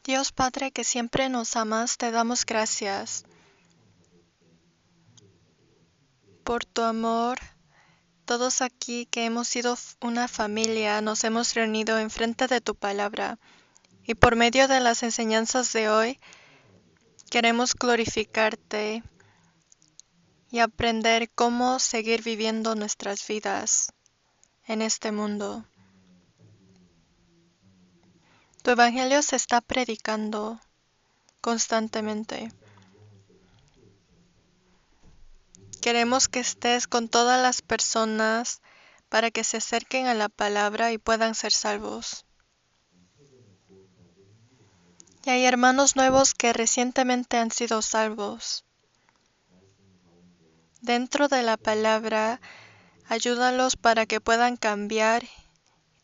Dios Padre que siempre nos amas, te damos gracias por tu amor. Todos aquí que hemos sido una familia, nos hemos reunido enfrente de tu palabra y por medio de las enseñanzas de hoy queremos glorificarte y aprender cómo seguir viviendo nuestras vidas en este mundo. Tu evangelio se está predicando constantemente. Queremos que estés con todas las personas para que se acerquen a la palabra y puedan ser salvos. Y hay hermanos nuevos que recientemente han sido salvos. Dentro de la palabra, ayúdalos para que puedan cambiar,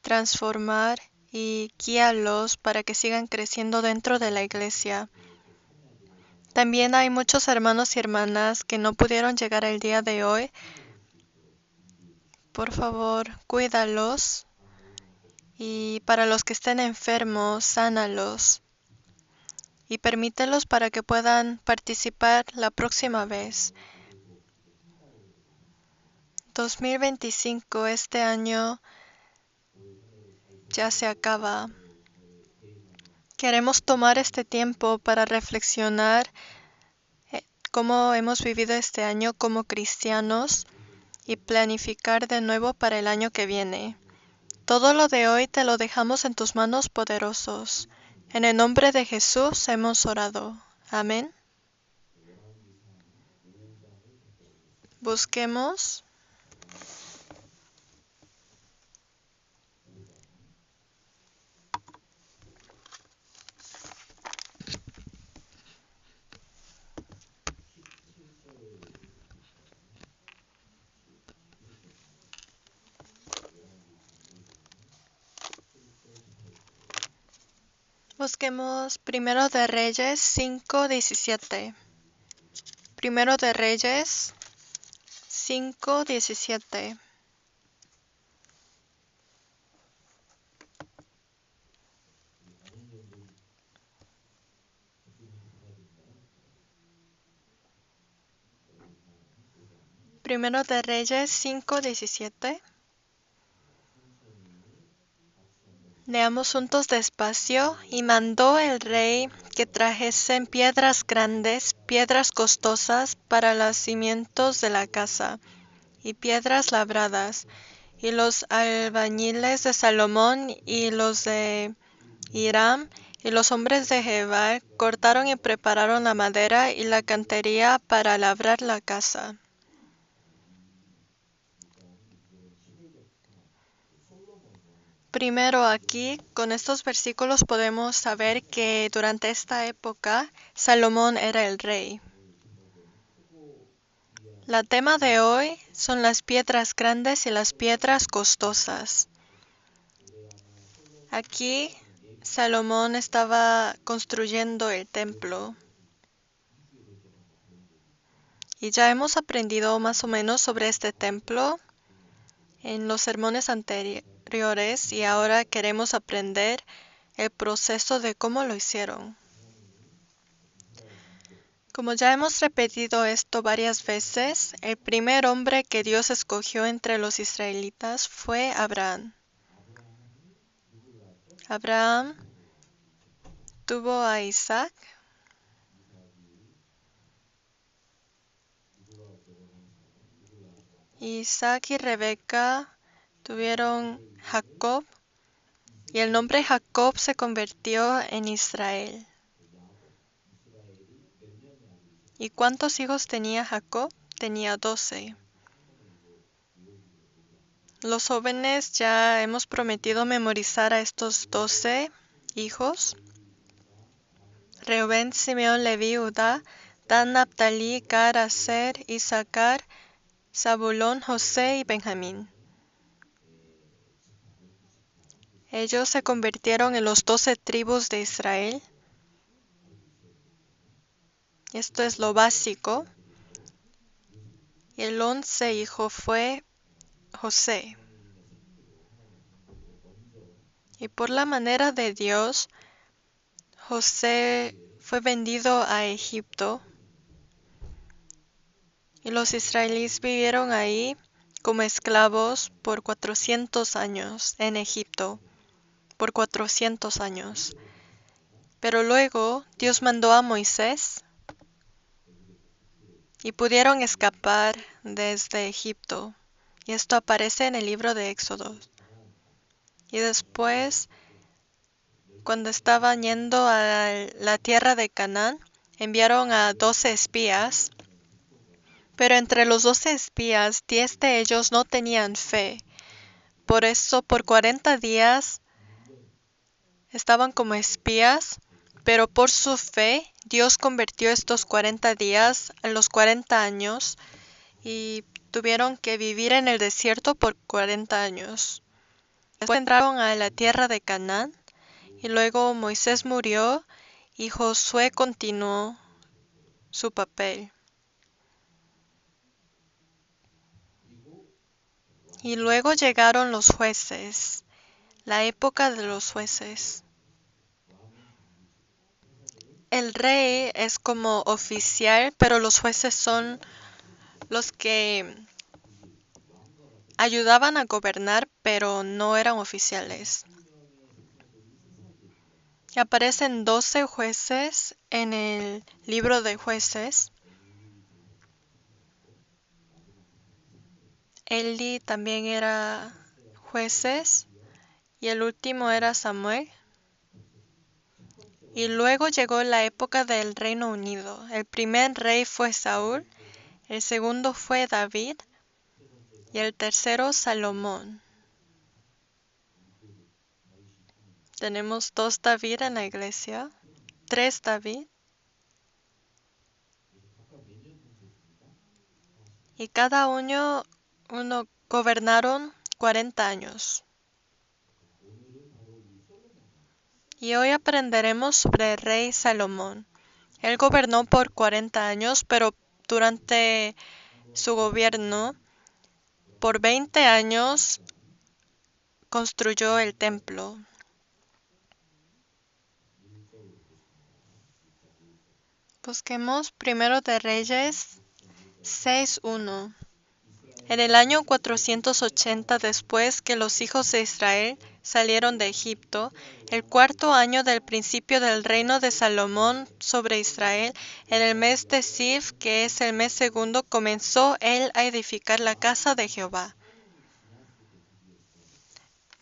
transformar y guíalos para que sigan creciendo dentro de la iglesia. También hay muchos hermanos y hermanas que no pudieron llegar el día de hoy. Por favor, cuídalos. Y para los que estén enfermos, sánalos. Y permítelos para que puedan participar la próxima vez. 2025, este año ya se acaba. Queremos tomar este tiempo para reflexionar cómo hemos vivido este año como cristianos y planificar de nuevo para el año que viene. Todo lo de hoy te lo dejamos en tus manos poderosos. En el nombre de Jesús hemos orado. Amén. Busquemos. Busquemos Primero de Reyes 5:17. Primero de Reyes 5:17. Primero de Reyes 5:17. Leamos juntos despacio. Y mandó el rey que trajesen piedras grandes, piedras costosas para los cimientos de la casa, y piedras labradas. Y los albañiles de Salomón y los de Hiram y los hombres de Gebal cortaron y prepararon la madera y la cantería para labrar la casa. Primero aquí, con estos versículos podemos saber que durante esta época Salomón era el rey. La tema de hoy son las piedras grandes y las piedras costosas. Aquí Salomón estaba construyendo el templo. Y ya hemos aprendido más o menos sobre este templo en los sermones anteriores y ahora queremos aprender el proceso de cómo lo hicieron. Como ya hemos repetido esto varias veces, el primer hombre que Dios escogió entre los israelitas fue Abraham. Abraham tuvo a Isaac. Isaac y Rebeca tuvieron Jacob y el nombre Jacob se convirtió en Israel. ¿Y cuántos hijos tenía Jacob? Tenía 12. Los jóvenes ya hemos prometido memorizar a estos 12 hijos. Reubén, Simeón, Leví, Judá, Dan, Naptalí, Gad, Aser, Isaacar, Zabulón, José y Benjamín. Ellos se convirtieron en los 12 tribus de Israel. Esto es lo básico. Y el 11 hijo fue José. Y por la manera de Dios, José fue vendido a Egipto y los israelíes vivieron ahí como esclavos por 400 años en Egipto, por 400 años. Pero luego Dios mandó a Moisés y pudieron escapar desde Egipto. Y esto aparece en el libro de Éxodo. Y después, cuando estaban yendo a la tierra de Canaán, enviaron a 12 espías. Pero entre los 12 espías, 10 de ellos no tenían fe. Por eso, por 40 días estaban como espías, pero por su fe, Dios convirtió estos 40 días en los 40 años y tuvieron que vivir en el desierto por 40 años. Después entraron a la tierra de Canaán y luego Moisés murió y Josué continuó su papel. Y luego llegaron los jueces, la época de los jueces. El rey es como oficial, pero los jueces son los que ayudaban a gobernar, pero no eran oficiales. Aparecen 12 jueces en el libro de jueces. Eli también era jueces y el último era Samuel. Y luego llegó la época del Reino Unido. El primer rey fue Saúl, el segundo fue David y el tercero Salomón. Tenemos 2 David en la iglesia, 3 David. Y cada uno gobernaron 40 años. Y hoy aprenderemos sobre el rey Salomón. Él gobernó por 40 años, pero durante su gobierno, por 20 años, construyó el templo. Busquemos primero de Reyes 6:1. En el año 480 después que los hijos de Israel salieron de Egipto, el 4.º año del principio del reino de Salomón sobre Israel, en el mes de Siv, que es el mes segundo, comenzó él a edificar la casa de Jehová.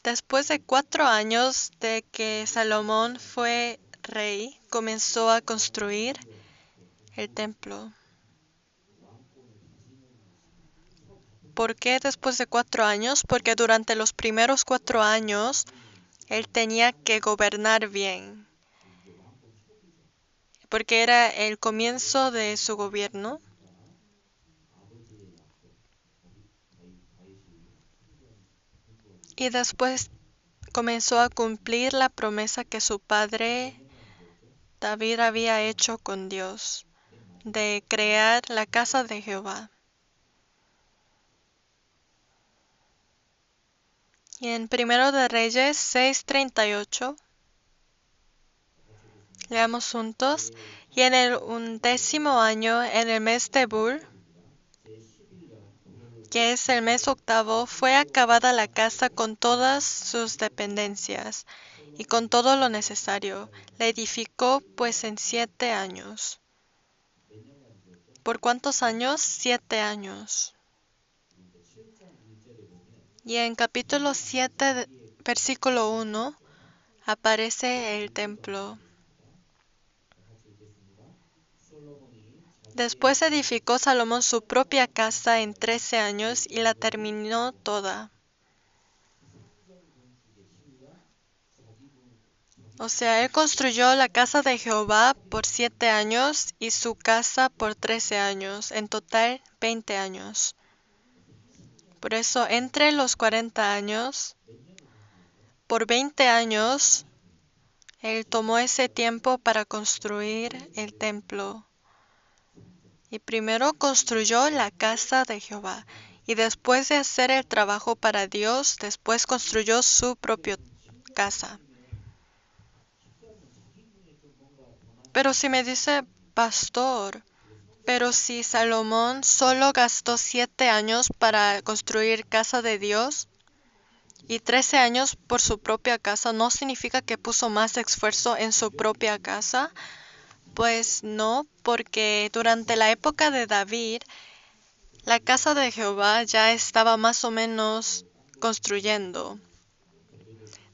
Después de 4 años de que Salomón fue rey, comenzó a construir el templo. ¿Por qué después de 4 años? Porque durante los primeros 4 años él tenía que gobernar bien, porque era el comienzo de su gobierno. Y después comenzó a cumplir la promesa que su padre David había hecho con Dios, de crear la casa de Jehová. Y en Primero de Reyes 6:38, leamos juntos. Y en el 11.º año, en el mes de Bul, que es el mes 8º, fue acabada la casa con todas sus dependencias y con todo lo necesario. La edificó pues en 7 años. ¿Por cuántos años? 7 años. Y en capítulo 7, versículo 1, aparece el templo. Después edificó Salomón su propia casa en 13 años y la terminó toda. O sea, él construyó la casa de Jehová por 7 años y su casa por 13 años, en total 20 años. Por eso, entre los 40 años, por 20 años, él tomó ese tiempo para construir el templo. Y primero construyó la casa de Jehová. Y después de hacer el trabajo para Dios, después construyó su propia casa. Pero si me dice, pastor, pero si Salomón solo gastó 7 años para construir casa de Dios y 13 años por su propia casa, ¿no significa que puso más esfuerzo en su propia casa? Pues no, porque durante la época de David, la casa de Jehová ya estaba más o menos construyendo.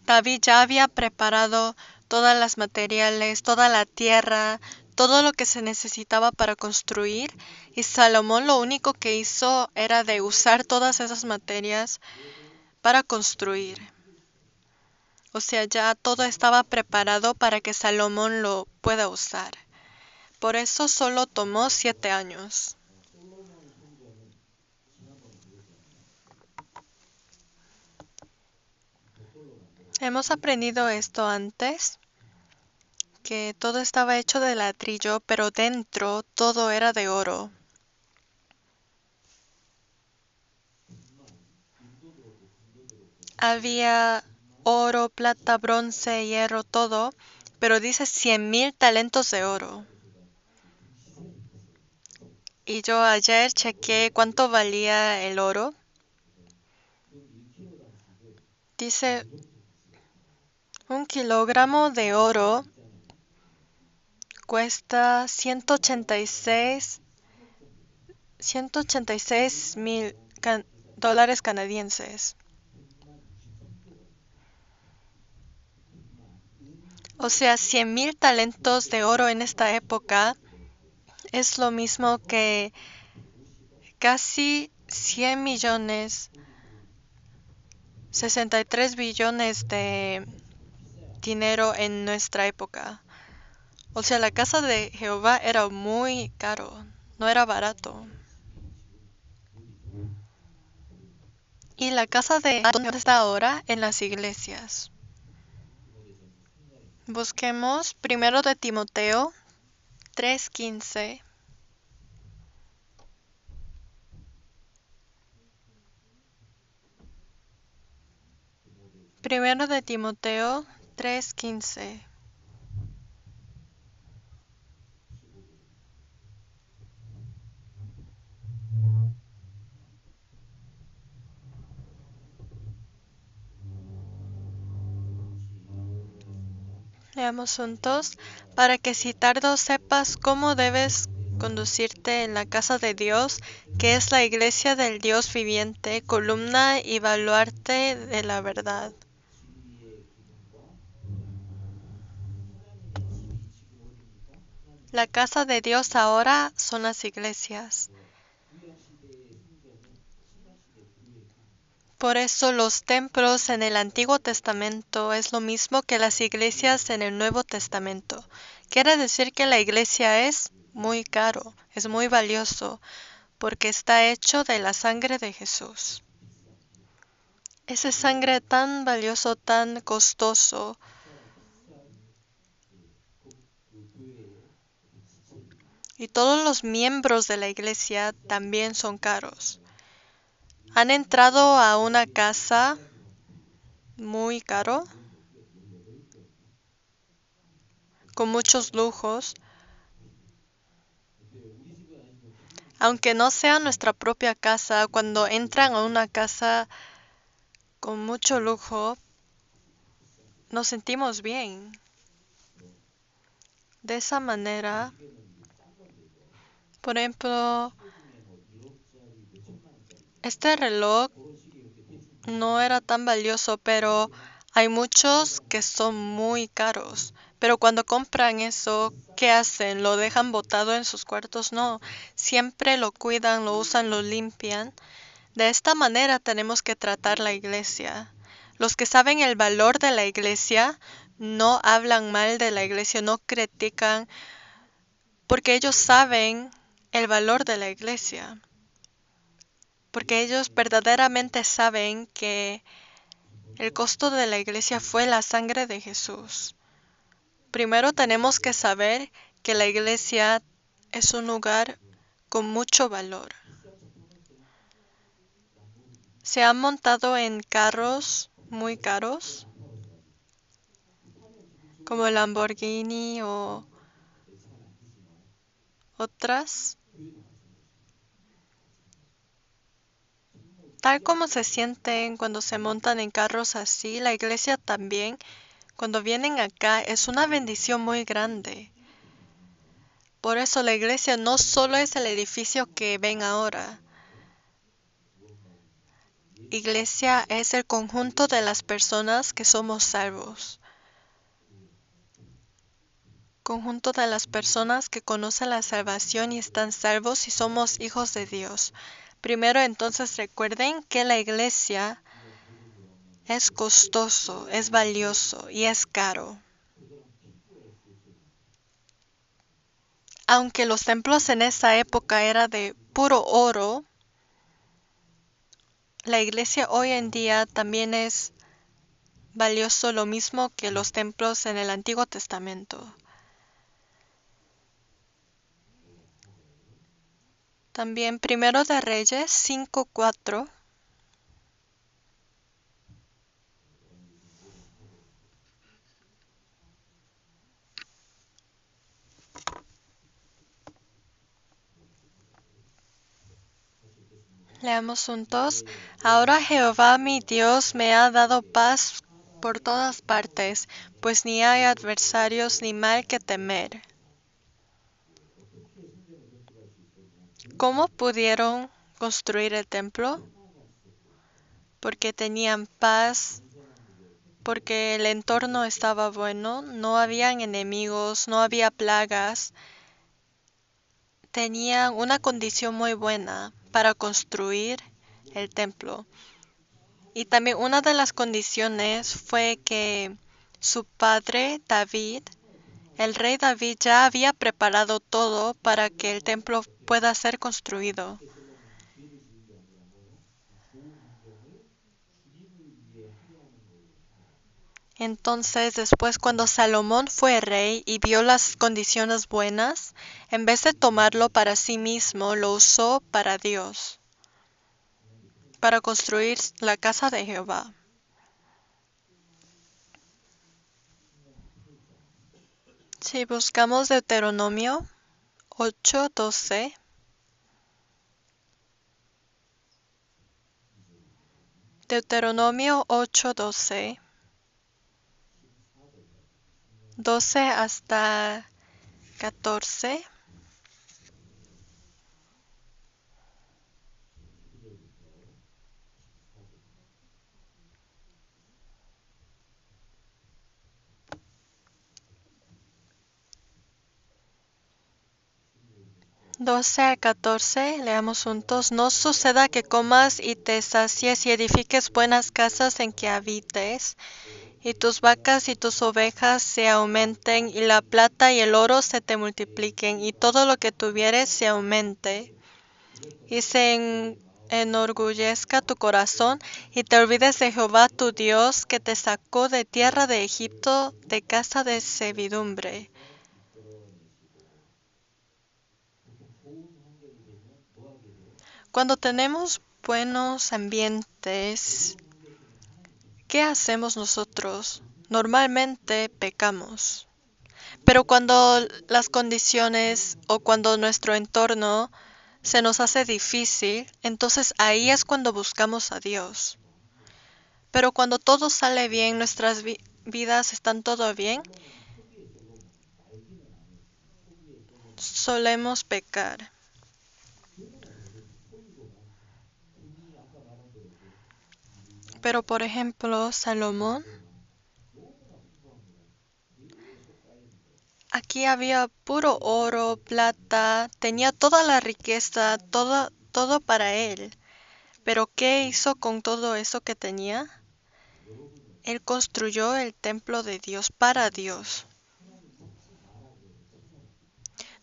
David ya había preparado todas las materiales, toda la tierra, todo lo que se necesitaba para construir, y Salomón lo único que hizo era de usar todas esas materias para construir. O sea, ya todo estaba preparado para que Salomón lo pueda usar. Por eso solo tomó 7 años. Hemos aprendido esto antes, que todo estaba hecho de ladrillo, pero dentro todo era de oro. Había oro, plata, bronce, hierro, todo, pero dice 100,000 talentos de oro. Y yo ayer chequé cuánto valía el oro. Dice 1 kilogramo de oro cuesta 186,000 dólares canadienses. O sea, 100,000 talentos de oro en esta época es lo mismo que casi 100 millones, 63 billones de dinero en nuestra época. O sea, la casa de Jehová era muy caro, no era barato. Y la casa de ¿dónde está ahora? En las iglesias. Busquemos primero de Timoteo 3:15. Primero de Timoteo 3:15. Leamos juntos, para que si tardo sepas cómo debes conducirte en la casa de Dios, que es la iglesia del Dios viviente, columna y baluarte de la verdad. La casa de Dios ahora son las iglesias. Por eso los templos en el Antiguo Testamento es lo mismo que las iglesias en el Nuevo Testamento. Quiere decir que la iglesia es muy caro, es muy valioso, porque está hecho de la sangre de Jesús. Esa sangre tan valioso, tan costoso. Y todos los miembros de la iglesia también son caros. ¿Han entrado a una casa muy caro, con muchos lujos? Aunque no sea nuestra propia casa, cuando entran a una casa con mucho lujo, nos sentimos bien. De esa manera, por ejemplo, este reloj no era tan valioso, pero hay muchos que son muy caros. Pero cuando compran eso, ¿qué hacen? ¿Lo dejan botado en sus cuartos? No, siempre lo cuidan, lo usan, lo limpian. De esta manera tenemos que tratar la iglesia. Los que saben el valor de la iglesia no hablan mal de la iglesia, no critican, porque ellos saben el valor de la iglesia. Porque ellos verdaderamente saben que el costo de la iglesia fue la sangre de Jesús. Primero tenemos que saber que la iglesia es un lugar con mucho valor. ¿Se han montado en carros muy caros, como Lamborghini o otras. Tal como se sienten cuando se montan en carros así, la iglesia también, cuando vienen acá, es una bendición muy grande. Por eso la iglesia no solo es el edificio que ven ahora. Iglesia es el conjunto de las personas que somos salvos. Conjunto de las personas que conocen la salvación y están salvos y somos hijos de Dios. Primero, entonces, recuerden que la iglesia es costoso, es valioso y es caro. Aunque los templos en esa época eran de puro oro, la iglesia hoy en día también es valioso lo mismo que los templos en el Antiguo Testamento. También Primero de Reyes 5:4. Leamos juntos. Ahora Jehová mi Dios me ha dado paz por todas partes, pues ni hay adversarios ni mal que temer. ¿Cómo pudieron construir el templo? Porque tenían paz, porque el entorno estaba bueno, no habían enemigos, no había plagas. Tenían una condición muy buena para construir el templo. Y también una de las condiciones fue que su padre David, el rey David, ya había preparado todo para que el templo pueda ser construido. Entonces, después, cuando Salomón fue rey y vio las condiciones buenas, en vez de tomarlo para sí mismo, lo usó para Dios, para construir la casa de Jehová. Si buscamos Deuteronomio 8:12, Deuteronomio 8:12, 12 hasta 14. Doce a 14, leamos juntos. No suceda que comas y te sacies y edifiques buenas casas en que habites, y tus vacas y tus ovejas se aumenten, y la plata y el oro se te multipliquen, y todo lo que tuvieres se aumente, y se enorgullezca tu corazón, y te olvides de Jehová tu Dios, que te sacó de tierra de Egipto, de casa de servidumbre. Cuando tenemos buenos ambientes, ¿qué hacemos nosotros? Normalmente pecamos. Pero cuando las condiciones o cuando nuestro entorno se nos hace difícil, entonces ahí es cuando buscamos a Dios. Pero cuando todo sale bien, nuestras vidas están todo bien, solemos pecar. Pero por ejemplo, Salomón, aquí había puro oro, plata, tenía toda la riqueza, todo para él. Pero ¿qué hizo con todo eso que tenía? Él construyó el templo de Dios para Dios.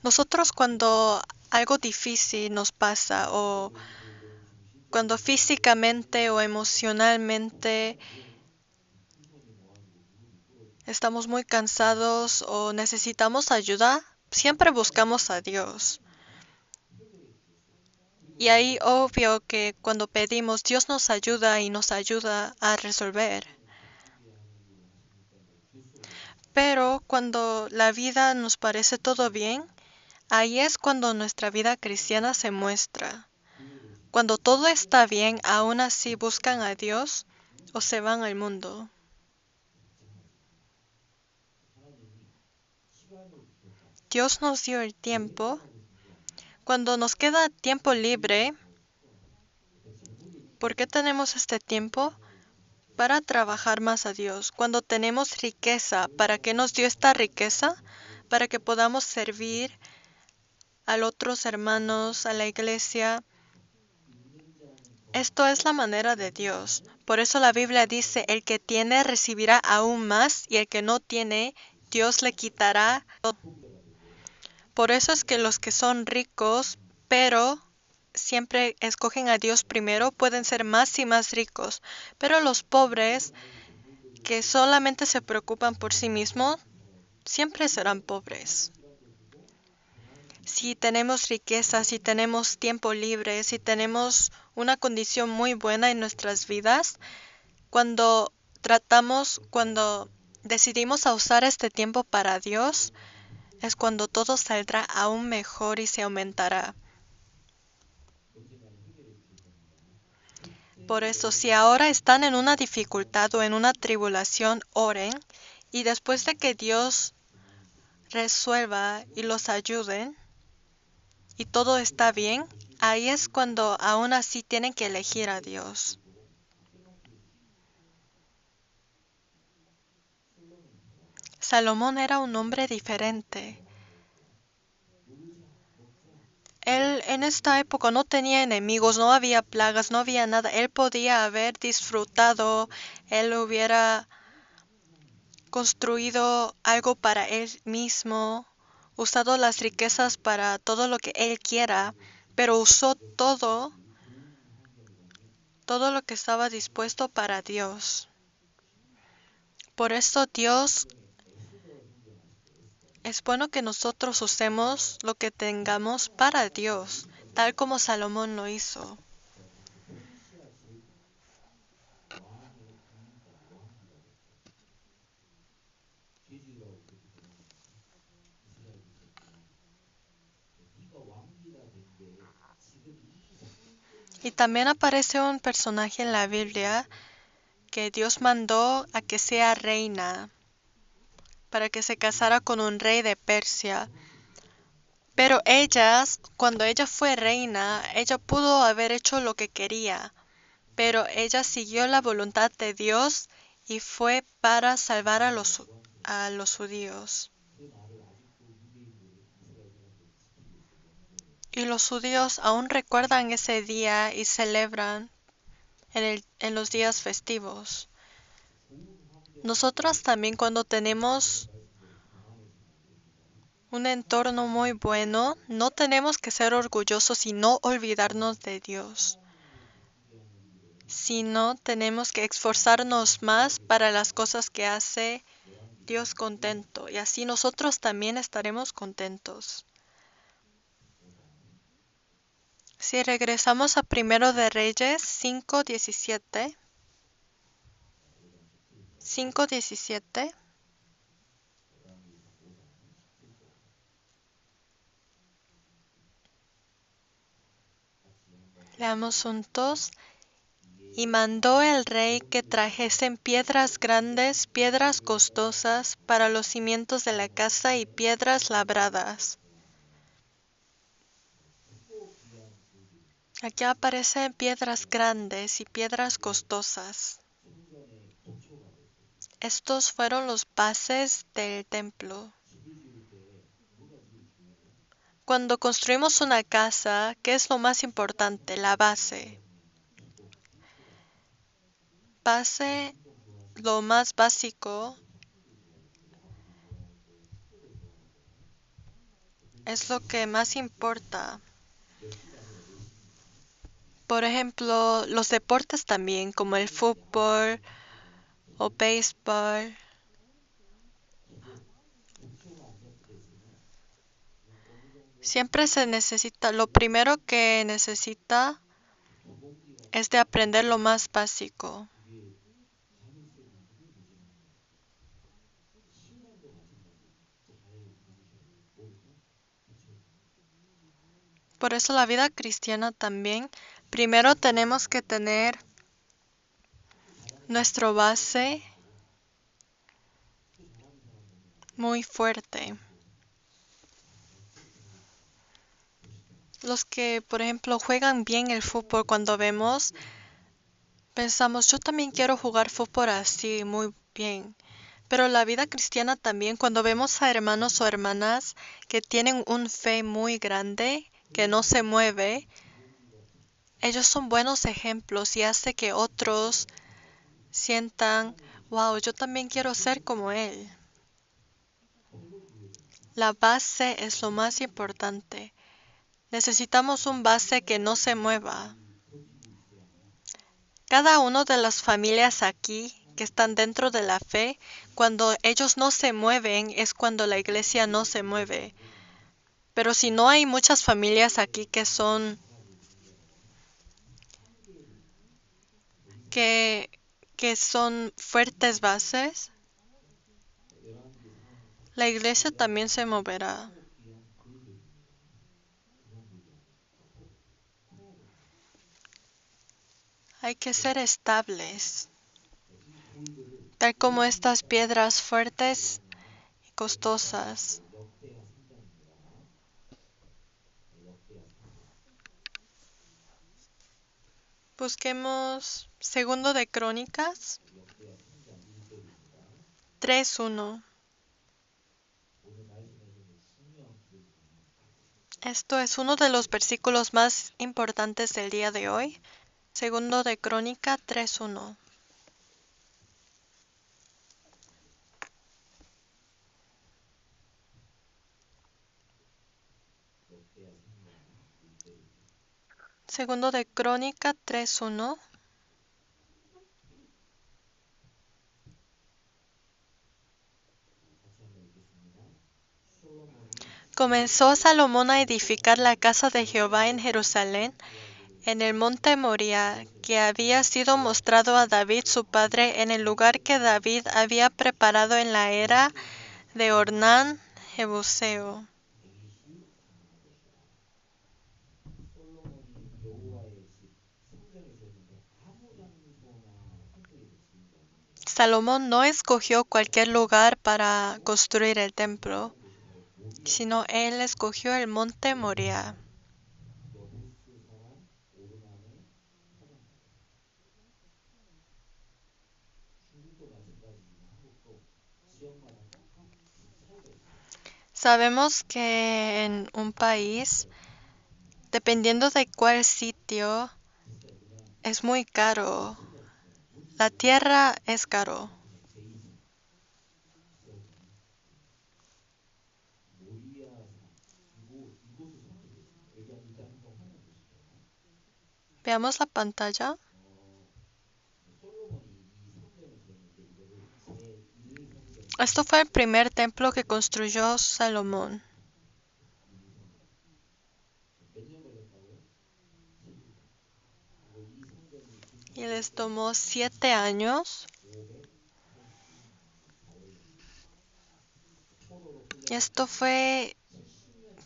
Nosotros cuando algo difícil nos pasa o cuando físicamente o emocionalmente estamos muy cansados o necesitamos ayuda, siempre buscamos a Dios. Y ahí obvio que cuando pedimos, Dios nos ayuda y nos ayuda a resolver. Pero cuando la vida nos parece todo bien, Ahí es cuando nuestra vida cristiana se muestra. Cuando todo está bien, aún así buscan a Dios o se van al mundo. Dios nos dio el tiempo. Cuando nos queda tiempo libre, ¿por qué tenemos este tiempo? Para trabajar más a Dios. Cuando tenemos riqueza, ¿para qué nos dio esta riqueza? Para que podamos servir a los otros hermanos, a la iglesia. Esto es la manera de Dios. Por eso la Biblia dice, el que tiene recibirá aún más y el que no tiene, Dios le quitará. Por eso es que los que son ricos, pero siempre escogen a Dios primero, pueden ser más y más ricos. Pero los pobres, que solamente se preocupan por sí mismos, siempre serán pobres. Si tenemos riqueza, si tenemos tiempo libre, si tenemos una condición muy buena en nuestras vidas, cuando decidimos a usar este tiempo para Dios, es cuando todo saldrá aún mejor y se aumentará. Por eso, si ahora están en una dificultad o en una tribulación, oren y después de que Dios resuelva y los ayude y todo está bien, ahí es cuando aún así tienen que elegir a Dios. Salomón era un hombre diferente. Él en esta época no tenía enemigos, no había plagas, no había nada. Él podía haber disfrutado, él hubiera construido algo para él mismo, usado las riquezas para todo lo que él quiera, pero usó todo lo que estaba dispuesto para Dios. Por eso Dios es bueno que nosotros usemos lo que tengamos para Dios, tal como Salomón lo hizo. Y también aparece un personaje en la Biblia que Dios mandó a que sea reina para que se casara con un rey de Persia. Pero cuando ella fue reina, ella pudo haber hecho lo que quería, pero ella siguió la voluntad de Dios y fue para salvar a los judíos. Y los judíos aún recuerdan ese día y celebran en los días festivos. Nosotros también cuando tenemos un entorno muy bueno, no tenemos que ser orgullosos y no olvidarnos de Dios, sino tenemos que esforzarnos más para las cosas que hace Dios contento, y así nosotros también estaremos contentos. Si regresamos a Primero de Reyes 5:17, 5:17, leamos juntos. Y mandó el rey que trajesen piedras grandes, piedras costosas para los cimientos de la casa y piedras labradas. Aquí aparecen piedras grandes y piedras costosas. Estos fueron los bases del templo. Cuando construimos una casa, ¿qué es lo más importante? La base. Base, lo más básico, es lo que más importa. Por ejemplo, los deportes también, como el fútbol o béisbol. Siempre se necesita, lo primero que necesita es de aprender lo más básico. Por eso la vida cristiana también, primero tenemos que tener nuestro base muy fuerte. Los que, por ejemplo, juegan bien el fútbol, cuando vemos, pensamos, yo también quiero jugar fútbol así, muy bien. Pero la vida cristiana también, cuando vemos a hermanos o hermanas que tienen un fe muy grande, que no se mueve, ellos son buenos ejemplos y hace que otros sientan, wow, yo también quiero ser como él. La base es lo más importante. Necesitamos un base que no se mueva. Cada una de las familias aquí que están dentro de la fe, cuando ellos no se mueven, es cuando la iglesia no se mueve. Pero si no hay muchas familias aquí que, que son fuertes bases, la iglesia también se moverá. Hay que ser estables, tal como estas piedras fuertes y costosas. Busquemos Segundo de Crónicas 3:1. Esto es uno de los versículos más importantes del día de hoy. Segundo de Crónica 3:1. Segundo de Crónica 3:1. Comenzó Salomón a edificar la casa de Jehová en Jerusalén, en el monte Moría, que había sido mostrado a David su padre en el lugar que David había preparado en la era de Ornán Jebuseo. Salomón no escogió cualquier lugar para construir el templo, sino él escogió el monte Moría. Sabemos que en un país, dependiendo de cuál sitio, es muy caro. La tierra es caro. Veamos la pantalla. Esto fue el primer templo que construyó Salomón. Y les tomó 7 años. Esto fue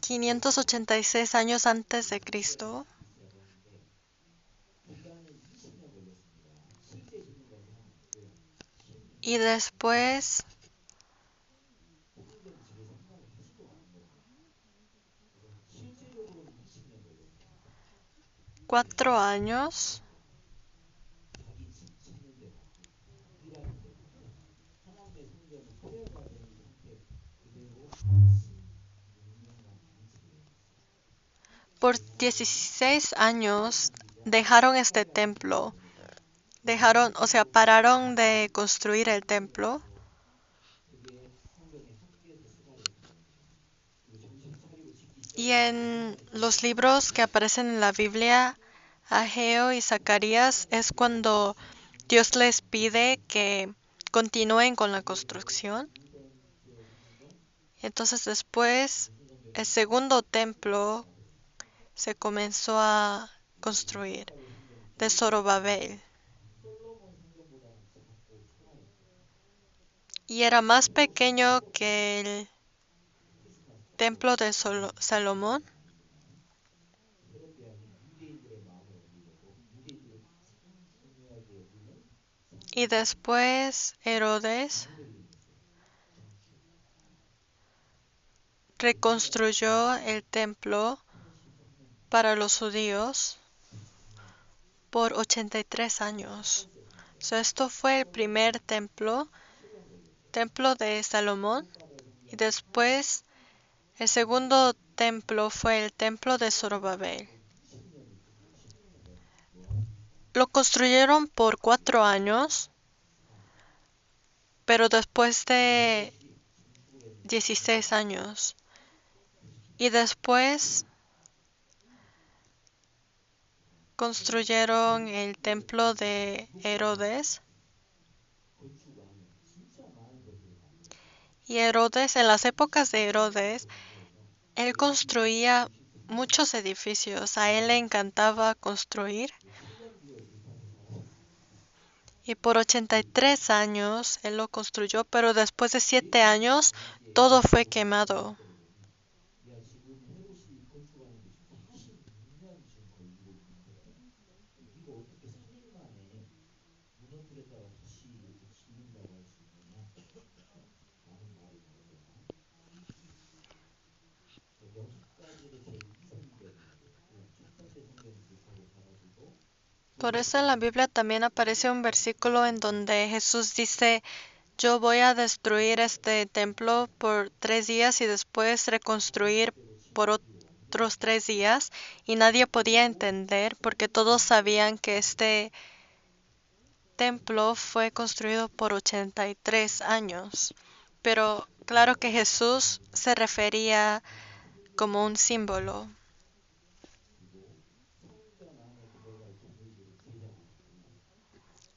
586 años antes de Cristo. Y después 4 años. Por 16 años dejaron este templo. Pararon de construir el templo. Y en los libros que aparecen en la Biblia, Ageo y Zacarías, es cuando Dios les pide que continúen con la construcción. Entonces después, el segundo templo se comenzó a construir de Zorobabel. Y era más pequeño que el templo de Salomón. Y después Herodes reconstruyó el templo para los judíos por 83 años. Esto fue el primer templo de Salomón. Y después el segundo templo fue el templo de Zorobabel. Lo construyeron por 4 años, pero después de 16 años. Y después construyeron el templo de Herodes. Y Herodes, en las épocas de Herodes, él construía muchos edificios. A él le encantaba construir. Y por 83 años él lo construyó, pero después de 7 años todo fue quemado. Por eso en la Biblia también aparece un versículo en donde Jesús dice: yo voy a destruir este templo por 3 días y después reconstruir por otros 3 días. Y nadie podía entender porque todos sabían que este templo fue construido por 83 años. Pero claro que Jesús se refería como un símbolo.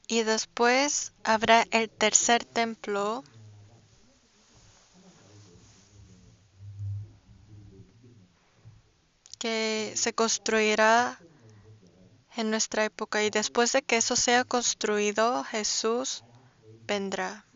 Y después habrá el tercer templo que se construirá en nuestra época. Y después de que eso sea construido, Jesús vendrá.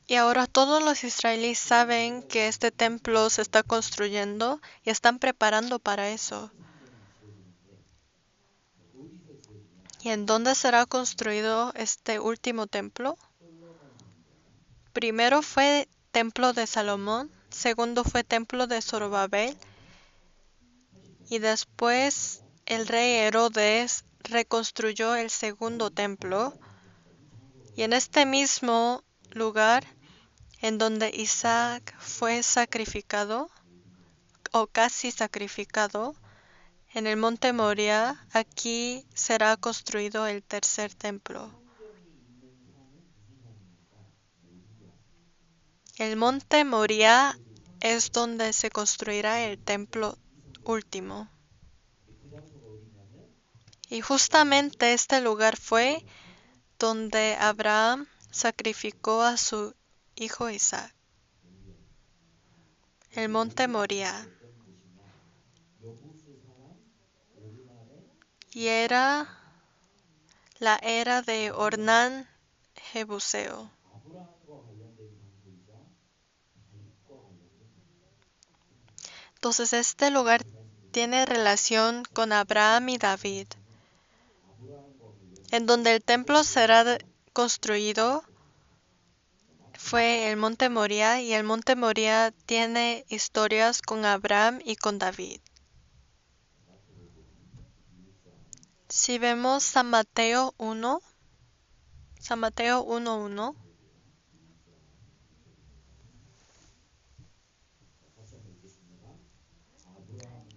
Y ahora todos los israelíes saben que este templo se está construyendo y están preparando para eso. ¿Y en dónde será construido este último templo? Primero fue templo de Salomón, segundo fue templo de Zorobabel, y después el rey Herodes reconstruyó el segundo templo. Y en este mismo lugar en donde Isaac fue sacrificado, o casi sacrificado, en el monte Moria, aquí será construido el tercer templo. El monte Moria es donde se construirá el templo último. Y justamente este lugar fue donde Abraham sacrificó a su hijo Isaac. El monte Moria. Y era la era de Ornán Jebuseo. Entonces este lugar tiene relación con Abraham y David. En donde el templo será construido fue el monte Moria, y el monte Moria tiene historias con Abraham y con David. Si vemos San Mateo 1, San Mateo 1:1,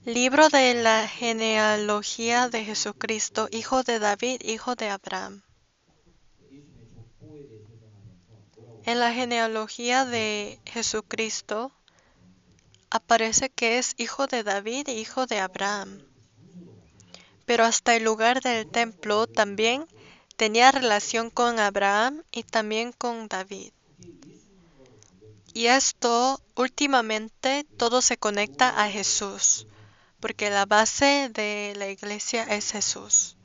libro de la genealogía de Jesucristo, hijo de David, hijo de Abraham. En la genealogía de Jesucristo aparece que es hijo de David e hijo de Abraham. Pero hasta el lugar del templo también tenía relación con Abraham y también con David. Y esto últimamente todo se conecta a Jesús, porque la base de la iglesia es Jesús.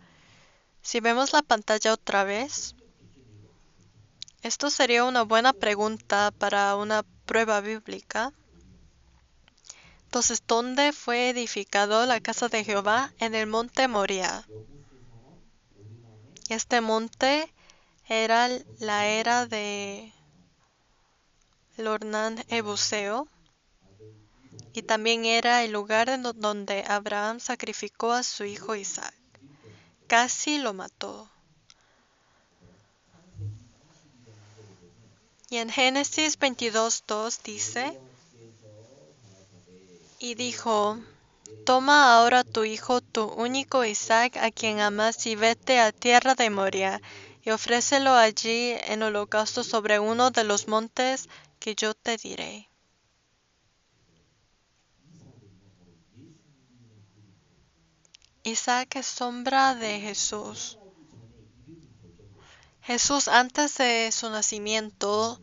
Si vemos la pantalla otra vez, Esto sería una buena pregunta para una prueba bíblica. Entonces, ¿dónde fue edificado la casa de Jehová? En el monte Moría. Este monte era la era de Ornán Ebuseo y también era el lugar en donde Abraham sacrificó a su hijo Isaac. Casi lo mató. Y en Génesis 22:2 dice, y dijo, toma ahora tu hijo, tu único Isaac, a quien amas, y vete a tierra de Moria, y ofrécelo allí en holocausto sobre uno de los montes que yo te diré. Isaac es sombra de Jesús. Jesús antes de su nacimiento,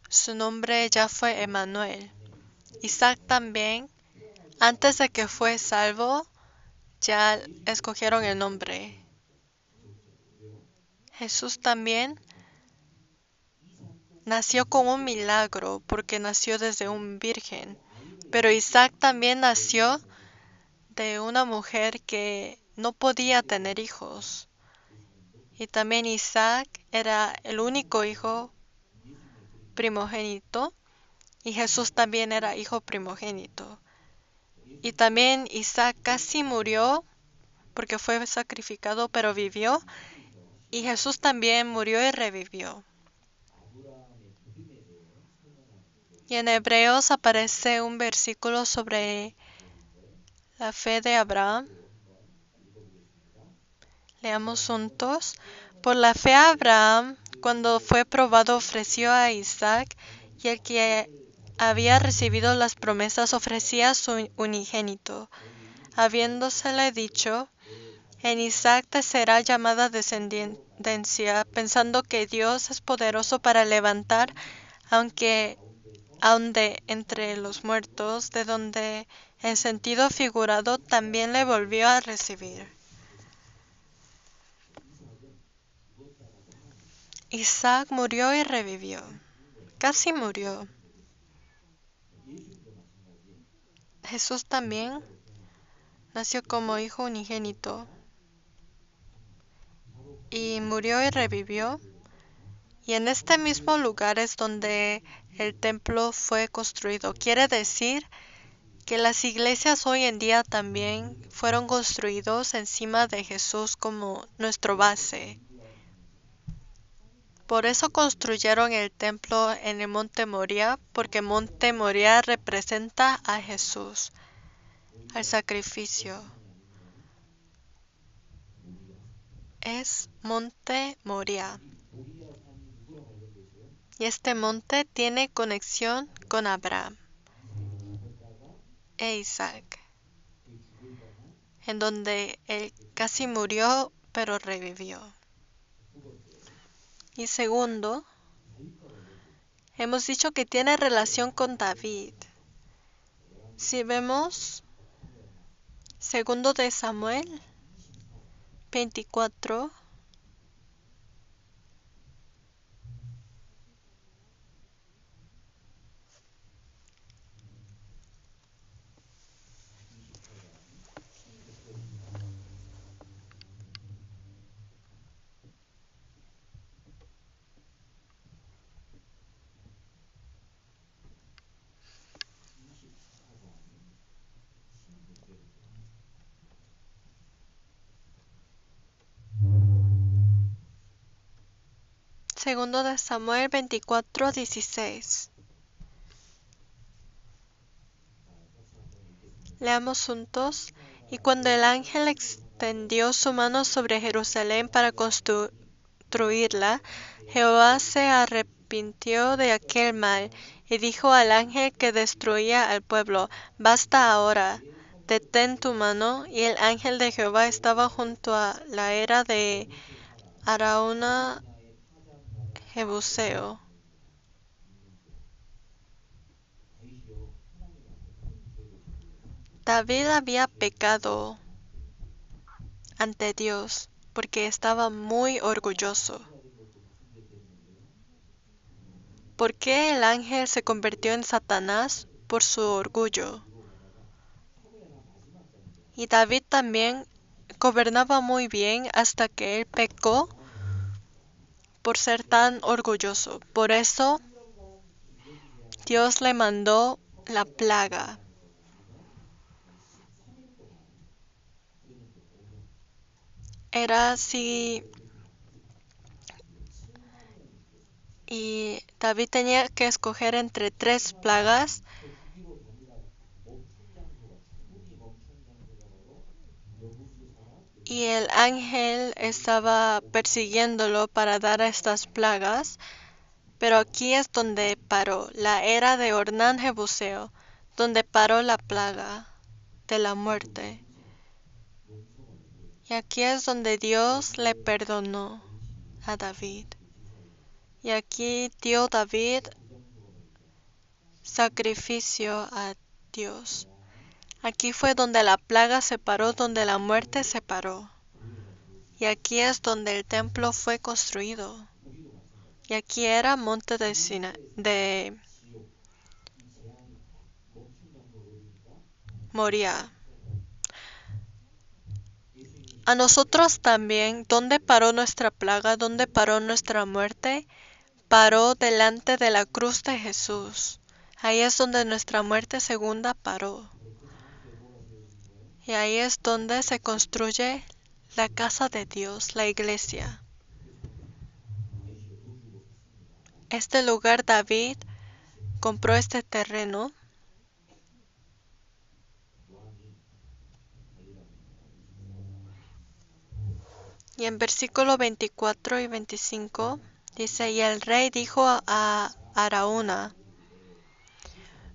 su nombre ya fue Emmanuel. Isaac también, antes de que fue salvo, ya escogieron el nombre. Jesús también nació con un milagro porque nació desde un virgen. Pero Isaac también nació de una mujer que no podía tener hijos. Y también Isaac era el único hijo primogénito y Jesús también era hijo primogénito. Y también Isaac casi murió porque fue sacrificado, pero vivió. Y Jesús también murió y revivió. Y en Hebreos aparece un versículo sobre la fe de Abraham. Leamos juntos. Por la fe Abraham, cuando fue probado, ofreció a Isaac, y el que había recibido las promesas ofrecía a su unigénito, habiéndosele dicho, en Isaac te será llamada descendencia, pensando que Dios es poderoso para levantar, aun de entre los muertos, de donde en sentido figurado también le volvió a recibir. Isaac murió y revivió. Casi murió. Jesús también nació como hijo unigénito y murió y revivió. Y en este mismo lugar es donde el templo fue construido. Quiere decir que las iglesias hoy en día también fueron construidos encima de Jesús como nuestro base. Por eso construyeron el templo en el monte Moría, porque monte Moría representa a Jesús, al sacrificio. Es monte Moría. Y este monte tiene conexión con Abraham e Isaac, en donde él casi murió, pero revivió. Y segundo, hemos dicho que tiene relación con David. Si vemos segundo de Samuel 24, segundo de Samuel 24:16. Leamos juntos. Y cuando el ángel extendió su mano sobre Jerusalén para construirla, Jehová se arrepintió de aquel mal y dijo al ángel que destruía al pueblo, basta ahora, detén tu mano. Y el ángel de Jehová estaba junto a la era de Arauna Jebuseo. David había pecado ante Dios porque estaba muy orgulloso. ¿Por qué el ángel se convirtió en Satanás? Por su orgullo. Y David también gobernaba muy bien hasta que él pecó por ser tan orgulloso. Por eso Dios le mandó la plaga. Era así, y David tenía que escoger entre 3 plagas, y el ángel estaba persiguiéndolo para dar a estas plagas. Pero aquí es donde paró la era de Ornán Jebuseo, donde paró la plaga de la muerte. Y aquí es donde Dios le perdonó a David. Y aquí dio David sacrificio a Dios. Aquí fue donde la plaga se paró, donde la muerte se paró. Y aquí es donde el templo fue construido. Y aquí era monte de Moría. A nosotros también, ¿dónde paró nuestra plaga? ¿Dónde paró nuestra muerte? Paró delante de la cruz de Jesús. Ahí es donde nuestra muerte segunda paró. Y ahí es donde se construye la casa de Dios, la iglesia. Este lugar David compró este terreno. Y en versículo 24 y 25 dice, y el rey dijo a Araúna,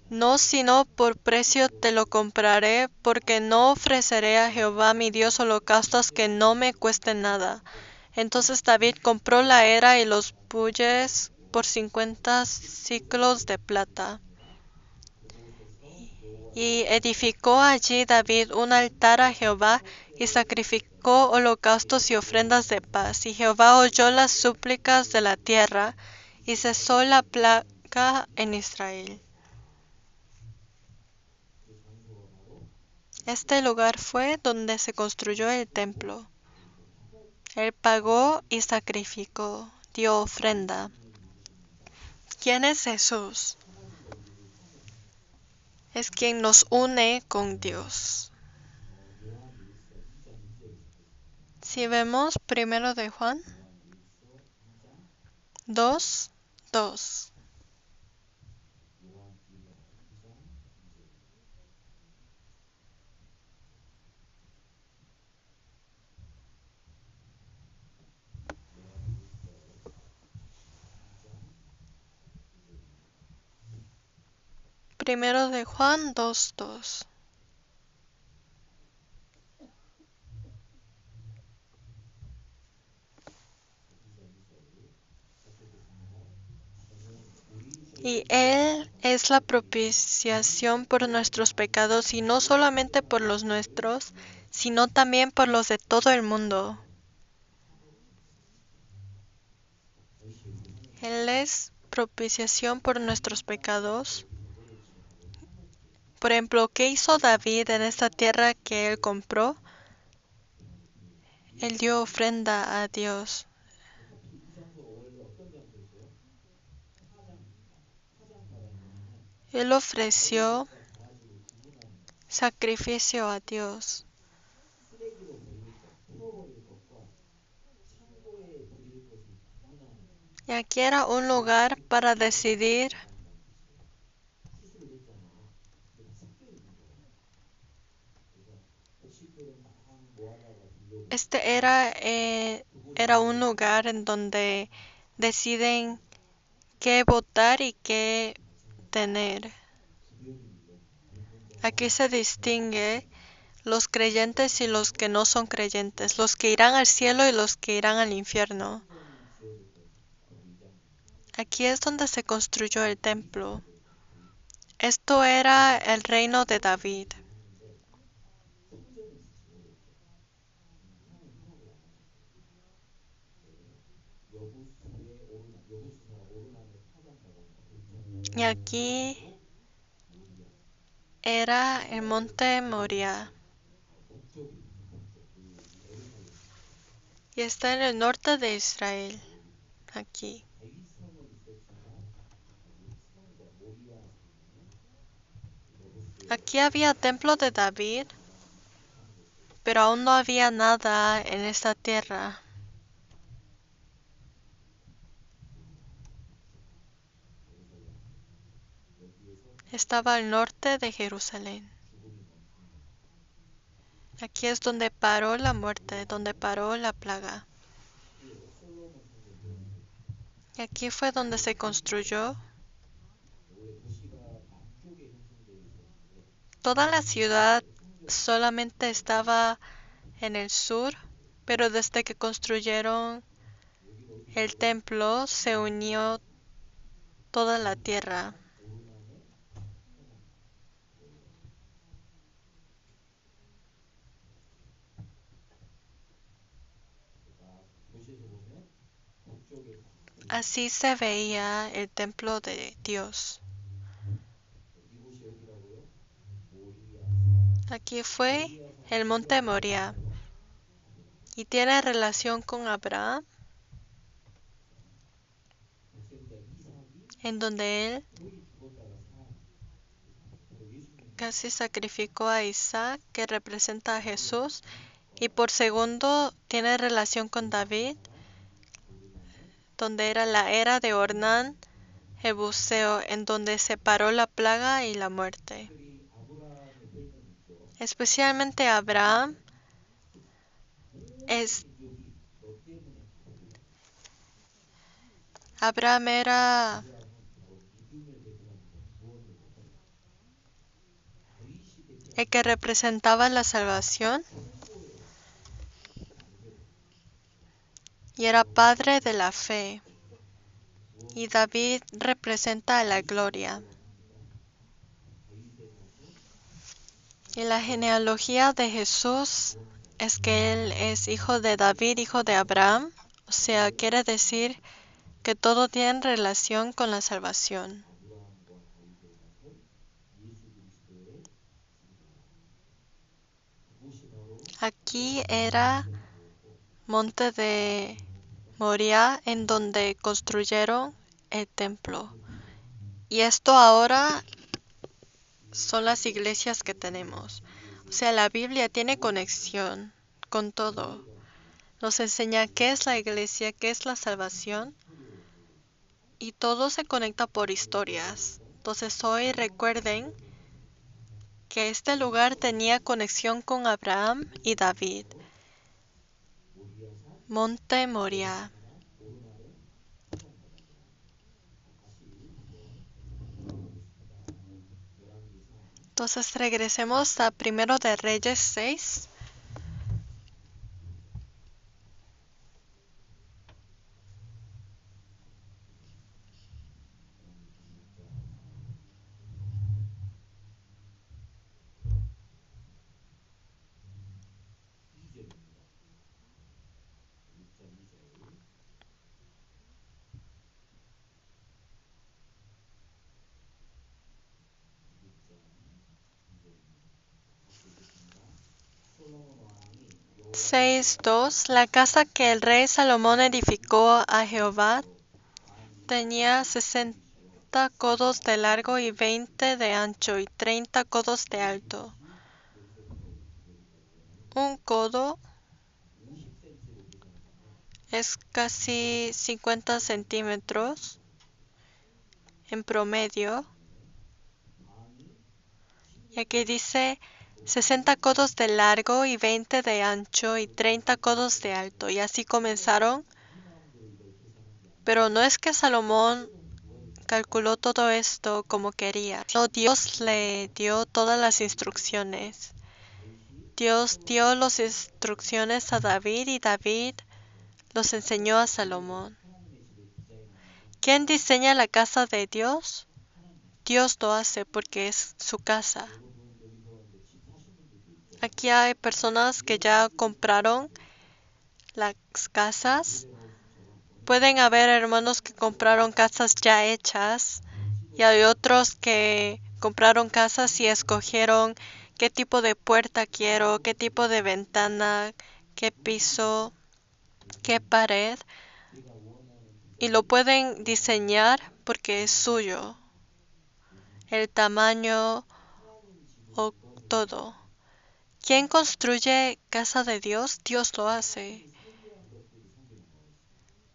no, sino por precio te lo compraré, porque no ofreceré a Jehová mi Dios holocaustos que no me cuesten nada. Entonces David compró la era y los bueyes por 50 siclos de plata. Y edificó allí David un altar a Jehová y sacrificó holocaustos y ofrendas de paz. Y Jehová oyó las súplicas de la tierra y cesó la plaga en Israel. Este lugar fue donde se construyó el templo. Él pagó y sacrificó, dio ofrenda. ¿Quién es Jesús? Es quien nos une con Dios. Si vemos primero de Juan 2:2. Primero de Juan 2:2. Y Él es la propiciación por nuestros pecados, y no solamente por los nuestros, sino también por los de todo el mundo. Él es propiciación por nuestros pecados. Por ejemplo, ¿qué hizo David en esta tierra que él compró? Él dio ofrenda a Dios. Él ofreció sacrificio a Dios. Y aquí era un lugar para decidir. Este era un lugar en donde deciden qué votar y qué tener. Aquí se distingue los creyentes y los que no son creyentes, los que irán al cielo y los que irán al infierno. Aquí es donde se construyó el templo. Esto era el reino de David. Y aquí era el monte Moria. Y está en el norte de Israel, aquí. Aquí había templo de David, pero aún no había nada en esta tierra. Estaba al norte de Jerusalén. Aquí es donde paró la muerte, donde paró la plaga. Y aquí fue donde se construyó. Toda la ciudad solamente estaba en el sur, pero desde que construyeron el templo se unió toda la tierra. Así se veía el templo de Dios. Aquí fue el monte Moria y tiene relación con Abraham, en donde él casi sacrificó a Isaac, que representa a Jesús, y por segundo tiene relación con David, donde era la era de Ornán, Jebuseo, en donde se paró la plaga y la muerte. Especialmente Abraham era el que representaba la salvación y era padre de la fe. Y David representa la gloria. Y la genealogía de Jesús es que él es hijo de David, hijo de Abraham. O sea, quiere decir que todo tiene relación con la salvación. Aquí era monte de Moria, en donde construyeron el templo. Y esto ahora son las iglesias que tenemos. O sea, la Biblia tiene conexión con todo. Nos enseña qué es la iglesia, qué es la salvación. Y todo se conecta por historias. Entonces hoy recuerden que este lugar tenía conexión con Abraham y David. Monte Moria. Entonces regresemos a Primero de Reyes 6. Seis, 2. La casa que el rey Salomón edificó a Jehová tenía 60 codos de largo y 20 de ancho y 30 codos de alto. Un codo es casi 50 centímetros en promedio. Y aquí dice 60 codos de largo y 20 de ancho y 30 codos de alto. Y así comenzaron. Pero no es que Salomón calculó todo esto como quería. No, Dios le dio todas las instrucciones. Dios dio las instrucciones a David y David los enseñó a Salomón. ¿Quién diseña la casa de Dios? Dios lo hace porque es su casa. Aquí hay personas que ya compraron las casas. Pueden haber hermanos que compraron casas ya hechas Y hay otros que compraron casas y escogieron qué tipo de puerta quiero, qué tipo de ventana, qué piso, qué pared. Y lo pueden diseñar porque es suyo. El tamaño o todo. ¿Quién construye casa de Dios? Dios lo hace.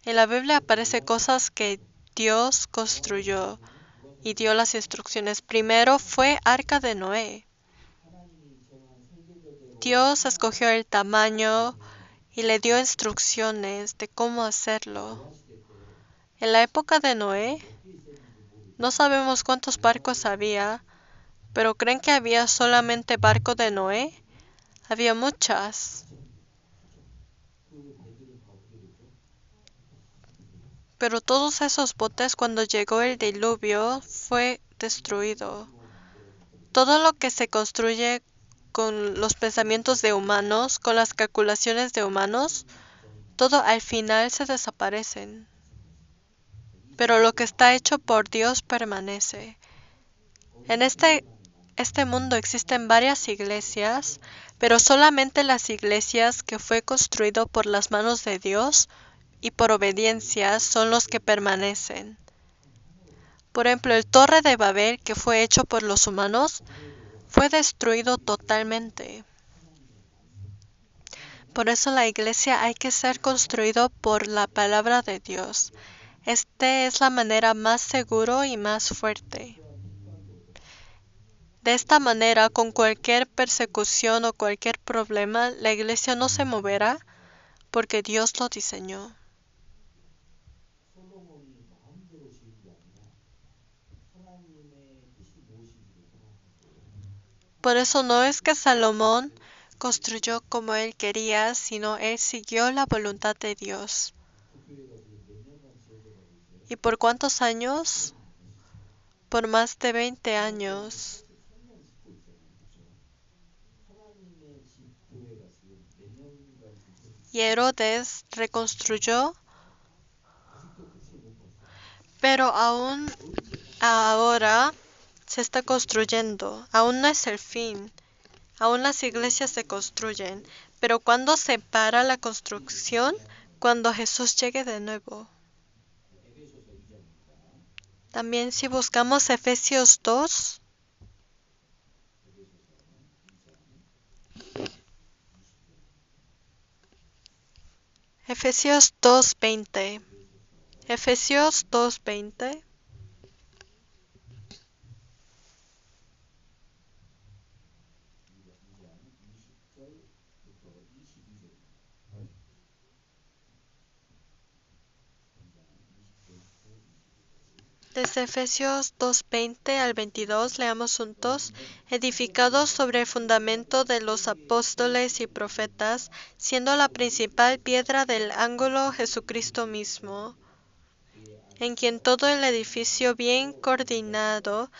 En la Biblia aparece cosas que Dios construyó y dio las instrucciones. Primero fue Arca de Noé. Dios escogió el tamaño y le dio instrucciones de cómo hacerlo. En la época de Noé, no sabemos cuántos barcos había, pero ¿creen que había solamente barco de Noé? Había muchas. Pero todos esos botes, cuando llegó el diluvio, fue destruido. Todo lo que se construye con los pensamientos de humanos, con las calculaciones de humanos, todo al final se desaparecen. Pero lo que está hecho por Dios permanece. En este mundo existen varias iglesias, pero solamente las iglesias que fue construido por las manos de Dios y por obediencia son los que permanecen. Por ejemplo, el Torre de Babel, que fue hecho por los humanos, fue destruido totalmente. Por eso la iglesia hay que ser construido por la palabra de Dios. Esta es la manera más segura y más fuerte. De esta manera, con cualquier persecución o cualquier problema, la iglesia no se moverá porque Dios lo diseñó. Por eso no es que Salomón construyó como él quería, sino él siguió la voluntad de Dios. ¿Y por cuántos años? Por más de 20 años. Y Herodes reconstruyó, pero aún ahora se está construyendo. Aún no es el fin. Aún las iglesias se construyen. Pero ¿cuándo se para la construcción? Cuando Jesús llegue de nuevo. También si buscamos Efesios 2, Efesios 2:20. Efesios 2:20. Desde Efesios 2:20 al 22 leamos juntos, edificados sobre el fundamento de los apóstoles y profetas, siendo la principal piedra del ángulo Jesucristo mismo, en quien todo el edificio bien coordinado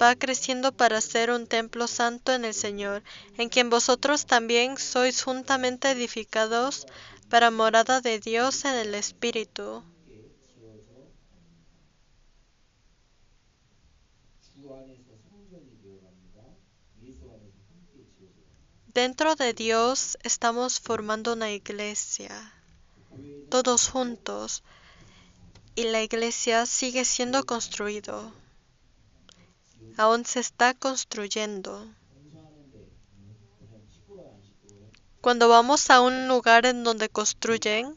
va creciendo para ser un templo santo en el Señor, en quien vosotros también sois juntamente edificados para morada de Dios en el Espíritu. Dentro de Dios estamos formando una iglesia, todos juntos, y la iglesia sigue siendo construido. Aún se está construyendo. Cuando vamos a un lugar en donde construyen,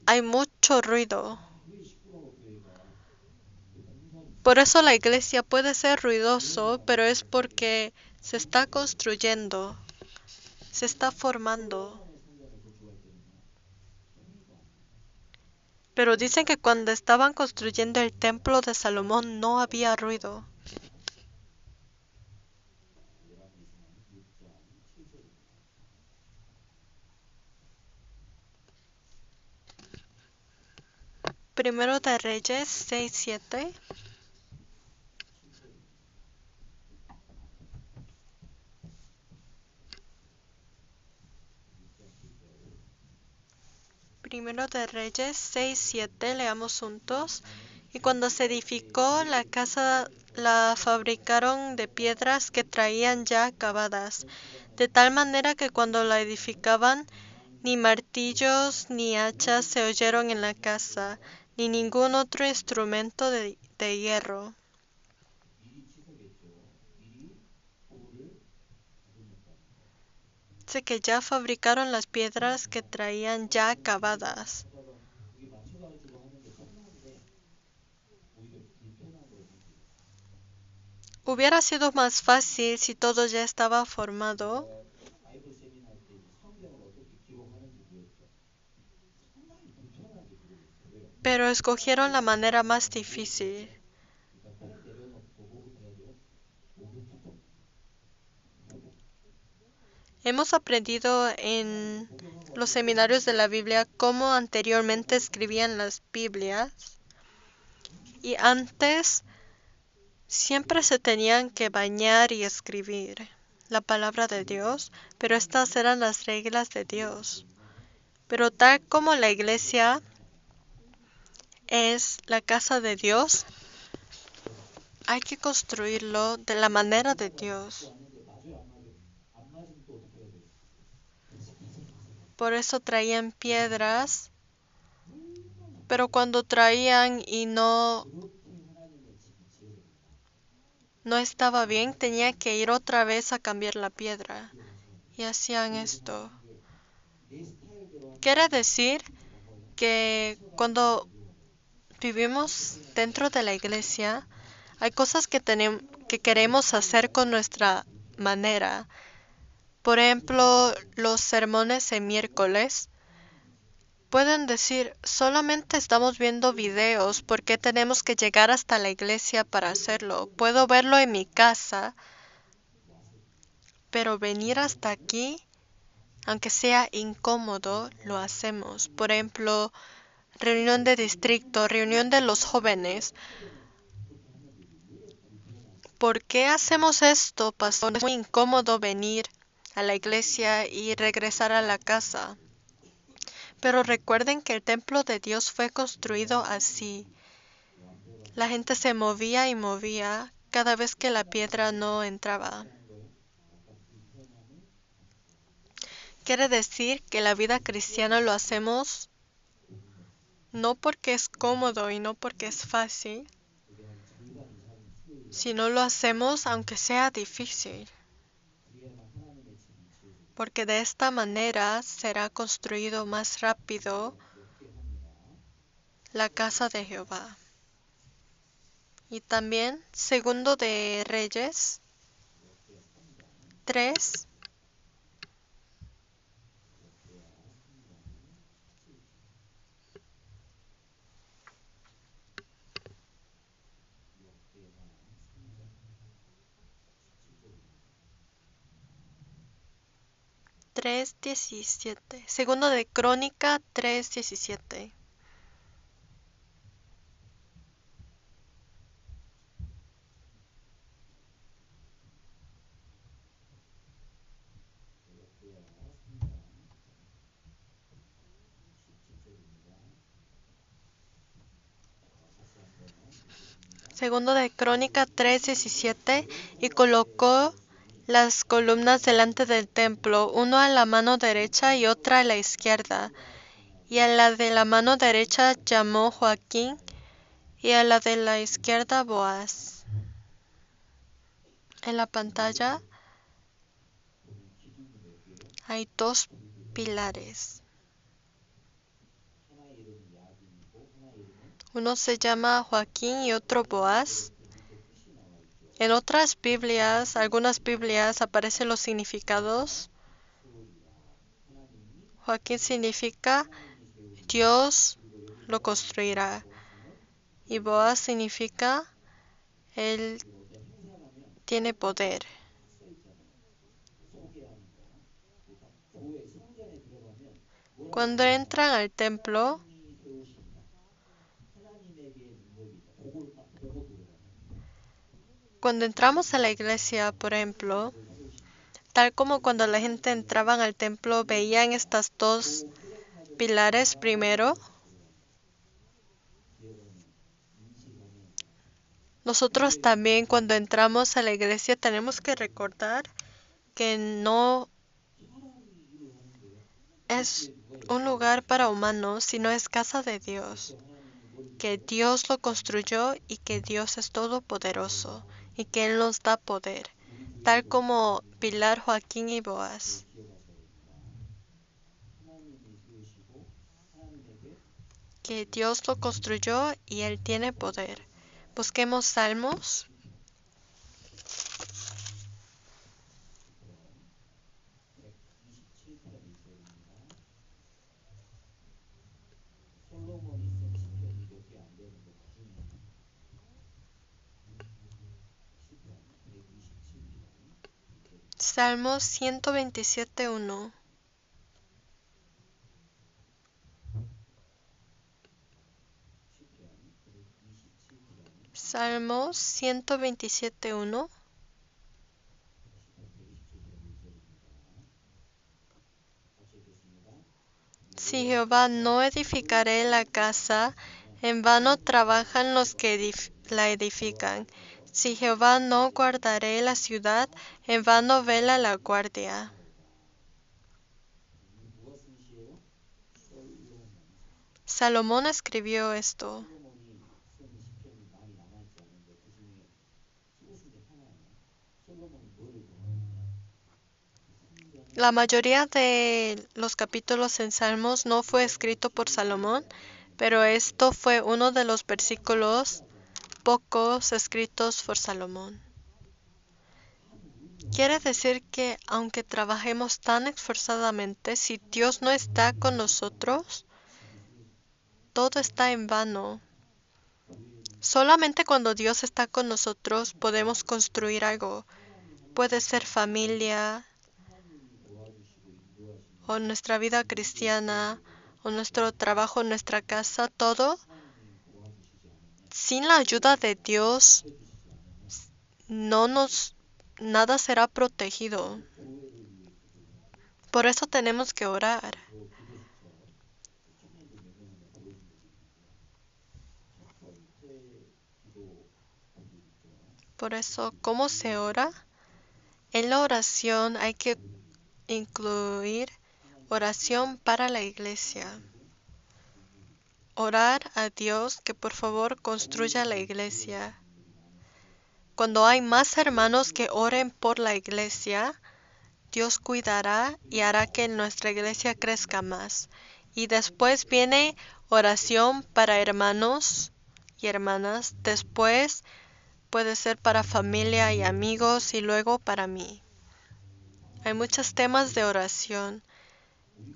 hay mucho ruido. Por eso la iglesia puede ser ruidoso, pero es porque se está construyendo, se está formando. Pero dicen que cuando estaban construyendo el templo de Salomón no había ruido. Primero de Reyes 6:7. Primero de Reyes 6:7, leamos juntos. Y cuando se edificó la casa, la fabricaron de piedras que traían ya acabadas, de tal manera que cuando la edificaban, ni martillos ni hachas se oyeron en la casa, ni ningún otro instrumento de hierro. Dice que ya fabricaron las piedras que traían ya acabadas. Hubiera sido más fácil si todo ya estaba formado, pero escogieron la manera más difícil. Hemos aprendido en los seminarios de la Biblia cómo anteriormente escribían las Biblias, y antes siempre se tenían que bañar y escribir la palabra de Dios, pero estas eran las reglas de Dios. Pero tal como la iglesia es la casa de Dios, hay que construirlo de la manera de Dios. Por eso traían piedras, pero cuando traían y no estaba bien, tenía que ir otra vez a cambiar la piedra. Y hacían esto. Quiere decir que cuando vivimos dentro de la iglesia, hay cosas que queremos hacer con nuestra manera. Por ejemplo, los sermones en miércoles. Pueden decir, solamente estamos viendo videos, ¿por qué tenemos que llegar hasta la iglesia para hacerlo? Puedo verlo en mi casa, pero venir hasta aquí, aunque sea incómodo, lo hacemos. Por ejemplo, reunión de distrito, reunión de los jóvenes. ¿Por qué hacemos esto, pastor? Es muy incómodo venir a la iglesia y regresar a la casa. Pero recuerden que el templo de Dios fue construido así. La gente se movía y movía cada vez que la piedra no entraba. Quiere decir que la vida cristiana lo hacemos no porque es cómodo y no porque es fácil, sino lo hacemos aunque sea difícil. Porque de esta manera será construido más rápido la casa de Jehová. Y también, segundo de Reyes 3, 3:17. Segundo de Crónica 3:17. Segundo de Crónica 3:17, y colocó las columnas delante del templo, uno a la mano derecha y otra a la izquierda. Y a la de la mano derecha llamó Joaquín, y a la de la izquierda Boaz. En la pantalla hay dos pilares. Uno se llama Joaquín y otro Boaz. En otras Biblias, algunas Biblias, aparecen los significados. Joaquín significa Dios lo construirá. Y Boaz significa Él tiene poder. Cuando entran al templo, cuando entramos a la iglesia, por ejemplo, tal como cuando la gente entraba al templo, veían estas dos pilares primero. Nosotros también cuando entramos a la iglesia tenemos que recordar que no es un lugar para humanos, sino es casa de Dios, que Dios lo construyó y que Dios es todopoderoso y que Él nos da poder, tal como Pilar, Joaquín y Boaz, que Dios lo construyó y Él tiene poder. Busquemos Salmos. Salmos 127:1. Salmos 127:1. Si Jehová no edificaré la casa, en vano trabajan los que la edifican. Si Jehová no guardaré la ciudad, en vano vela la guardia. Salomón escribió esto. La mayoría de los capítulos en Salmos no fue escrito por Salomón, pero esto fue uno de los versículos pocos escritos por Salomón. Quiere decir que aunque trabajemos tan esforzadamente, si Dios no está con nosotros, todo está en vano. Solamente cuando Dios está con nosotros podemos construir algo. Puede ser familia, o nuestra vida cristiana, o nuestro trabajo, nuestra casa, todo. Sin la ayuda de Dios, nada será protegido. Por eso tenemos que orar. Por eso, ¿cómo se ora? En la oración hay que incluir oración para la iglesia. Orar a Dios que por favor construya la iglesia. Cuando hay más hermanos que oren por la iglesia, Dios cuidará y hará que nuestra iglesia crezca más. Y después viene oración para hermanos y hermanas. Después puede ser para familia y amigos y luego para mí. Hay muchos temas de oración.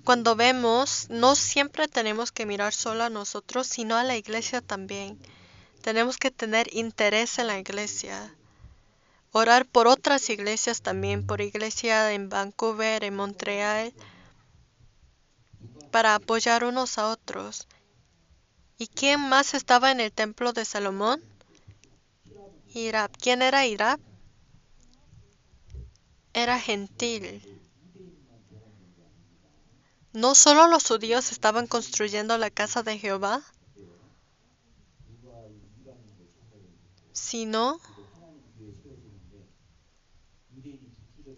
Cuando vemos, no siempre tenemos que mirar solo a nosotros, sino a la iglesia también. Tenemos que tener interés en la iglesia. Orar por otras iglesias también, por iglesia en Vancouver, en Montreal, para apoyar unos a otros. ¿Y quién más estaba en el templo de Salomón? Hirab. ¿Quién era Hirab? Era gentil. No solo los judíos estaban construyendo la casa de Jehová, sino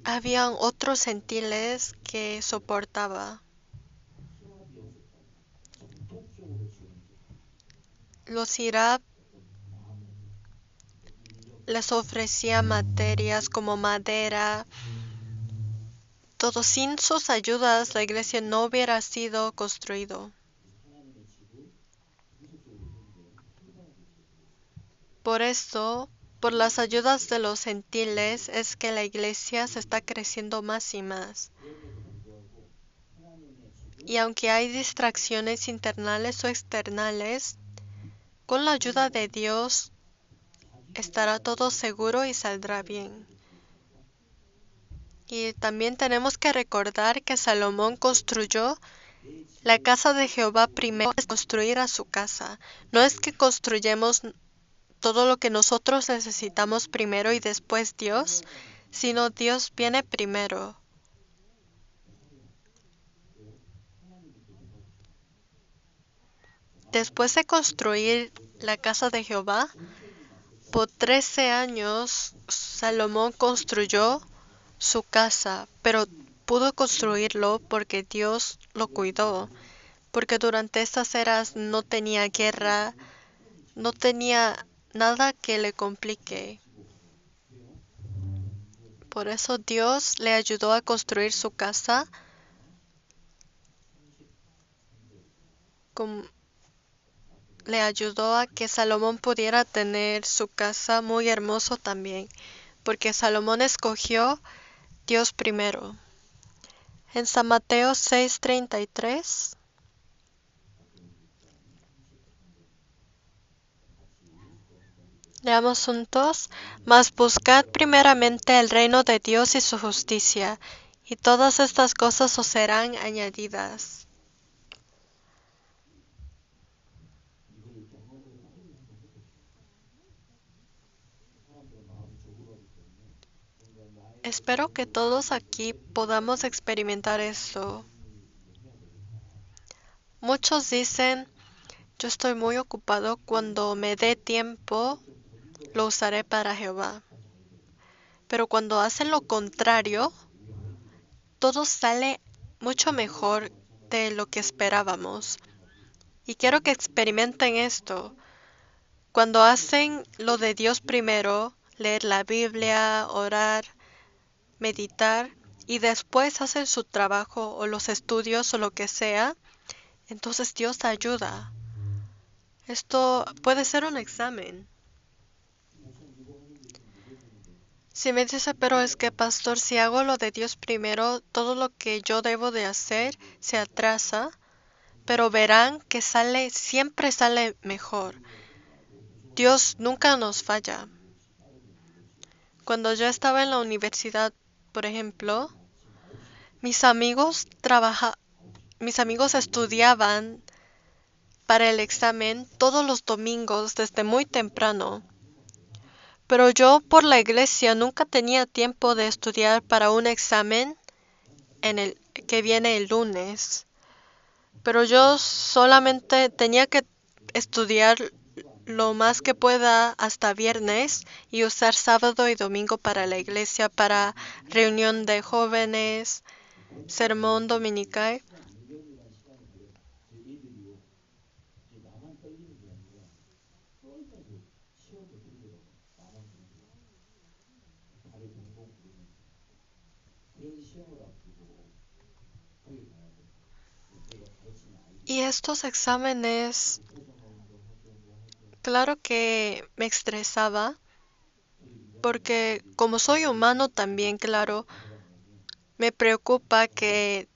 habían otros gentiles que soportaba. Los Hirab les ofrecía materias como madera. Todo sin sus ayudas la iglesia no hubiera sido construido. Por eso, por las ayudas de los gentiles es que la iglesia se está creciendo más y más. Y aunque hay distracciones internales o externales, con la ayuda de Dios estará todo seguro y saldrá bien. Y también tenemos que recordar que Salomón construyó la casa de Jehová primero, es construir a su casa. No es que construyemos todo lo que nosotros necesitamos primero y después Dios, sino Dios viene primero. Después de construir la casa de Jehová, Por 13 años, Salomón construyó su casa, pero pudo construirlo porque Dios lo cuidó, porque durante estas eras no tenía guerra, no tenía nada que le complique. Por eso Dios le ayudó a construir su casa, le ayudó a que Salomón pudiera tener su casa muy hermoso también, porque Salomón escogió Dios primero. En San Mateo 6:33, leamos juntos: Mas buscad primeramente el reino de Dios y su justicia, y todas estas cosas os serán añadidas. Espero que todos aquí podamos experimentar esto. Muchos dicen, yo estoy muy ocupado, cuando me dé tiempo lo usaré para Jehová. Pero cuando hacen lo contrario, todo sale mucho mejor de lo que esperábamos. Y quiero que experimenten esto. Cuando hacen lo de Dios primero, leer la Biblia, orar, meditar, y después hacen su trabajo o los estudios o lo que sea, entonces Dios ayuda. Esto puede ser un examen. Si me dice, pero es que pastor, si hago lo de Dios primero, todo lo que yo debo de hacer se atrasa, pero verán que siempre sale mejor. Dios nunca nos falla. Cuando yo estaba en la universidad, por ejemplo, mis amigos estudiaban para el examen todos los domingos desde muy temprano. Pero yo por la iglesia nunca tenía tiempo de estudiar para un examen que viene el lunes. Pero yo solamente tenía que estudiar lo más que pueda hasta viernes y usar sábado y domingo para la iglesia, para reunión de jóvenes, sermón dominical. Y estos exámenes, claro que me estresaba, porque como soy humano también, claro, me preocupa que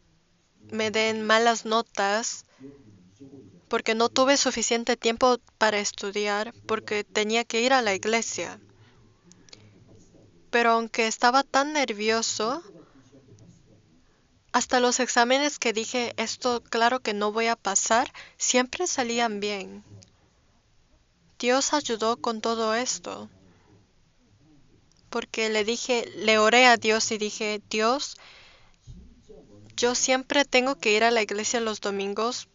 me den malas notas, porque no tuve suficiente tiempo para estudiar, porque tenía que ir a la iglesia. Pero aunque estaba tan nervioso, hasta los exámenes que dije, esto claro que no voy a pasar, siempre salían bien. Dios ayudó con todo esto, porque le oré a Dios y dije, Dios, yo siempre tengo que ir a la iglesia los domingos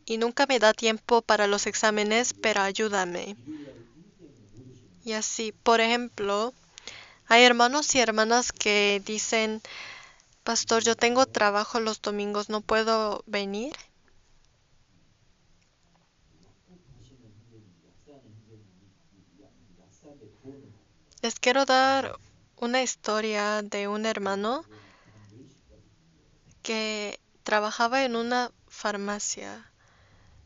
y nunca me da tiempo para los exámenes, pero ayúdame. Y así, por ejemplo, hay hermanos y hermanas que dicen, pastor, yo tengo trabajo los domingos, no puedo venir. Les quiero dar una historia de un hermano que trabajaba en una farmacia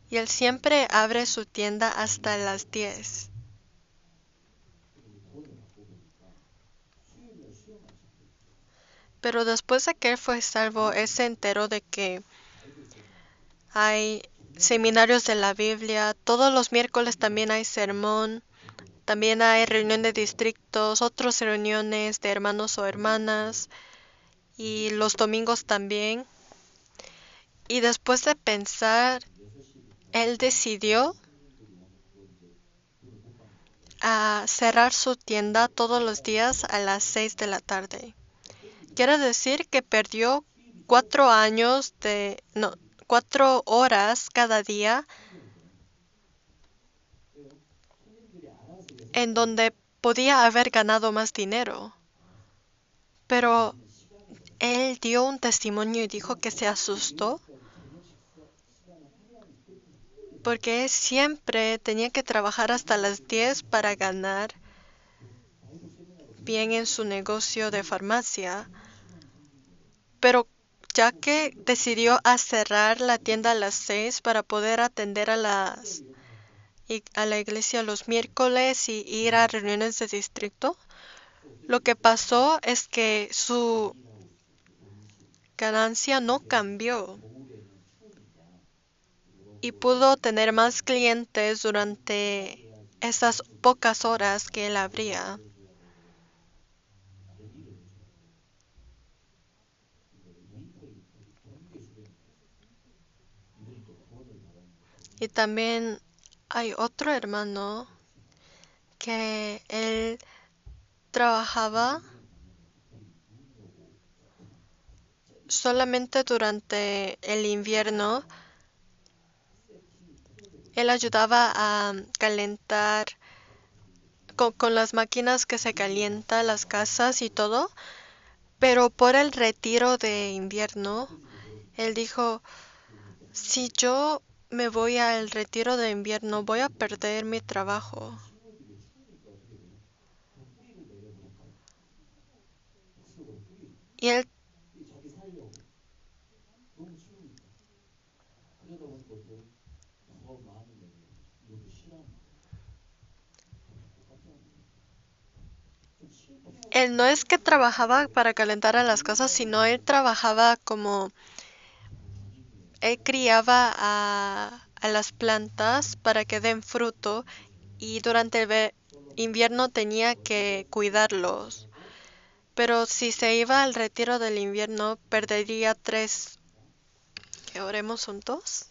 y él siempre abre su tienda hasta las 10. Pero después de que él fue salvo, él se enteró de que hay seminarios de la Biblia, todos los miércoles también hay sermón, también hay reunión de distritos, otras reuniones de hermanos o hermanas, y los domingos también. Y después de pensar, él decidió a cerrar su tienda todos los días a las 6 de la tarde. Quiere decir que perdió 4 horas cada día en donde podía haber ganado más dinero. Pero él dio un testimonio y dijo que se asustó porque siempre tenía que trabajar hasta las 10 para ganar bien en su negocio de farmacia. Pero ya que decidió a cerrar la tienda a las 6 para poder atender a la iglesia los miércoles y ir a reuniones de distrito, lo que pasó es que su ganancia no cambió y pudo tener más clientes durante esas pocas horas que él abría. Y también hay otro hermano que él trabajaba solamente durante el invierno. Él ayudaba a calentar con las máquinas que se calientan las casas y todo, pero por el retiro de invierno, él dijo, si yo me voy al retiro de invierno, voy a perder mi trabajo. Y él no es que trabajaba para calentar a las casas, sino él trabajaba como, él criaba a las plantas para que den fruto y durante el invierno tenía que cuidarlos. Pero si se iba al retiro del invierno, perdería 3. ¿Que oremos juntos?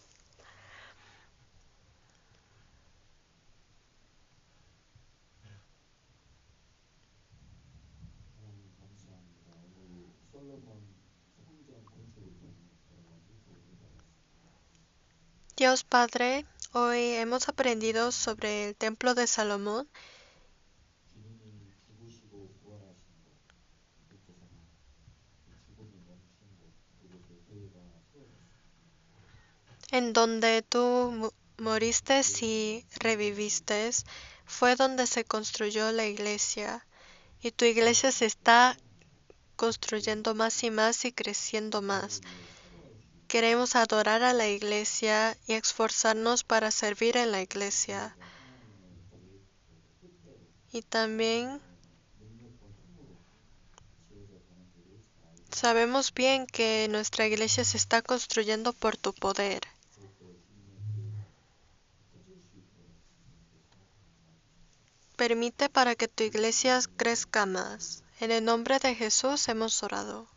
Dios Padre, hoy hemos aprendido sobre el templo de Salomón, en donde tú moriste y reviviste. Fue donde se construyó la iglesia. Y tu iglesia se está construyendo más y más y creciendo más. Queremos adorar a la iglesia y esforzarnos para servir en la iglesia. Y también sabemos bien que nuestra iglesia se está construyendo por tu poder. Permite para que tu iglesia crezca más. En el nombre de Jesús hemos orado.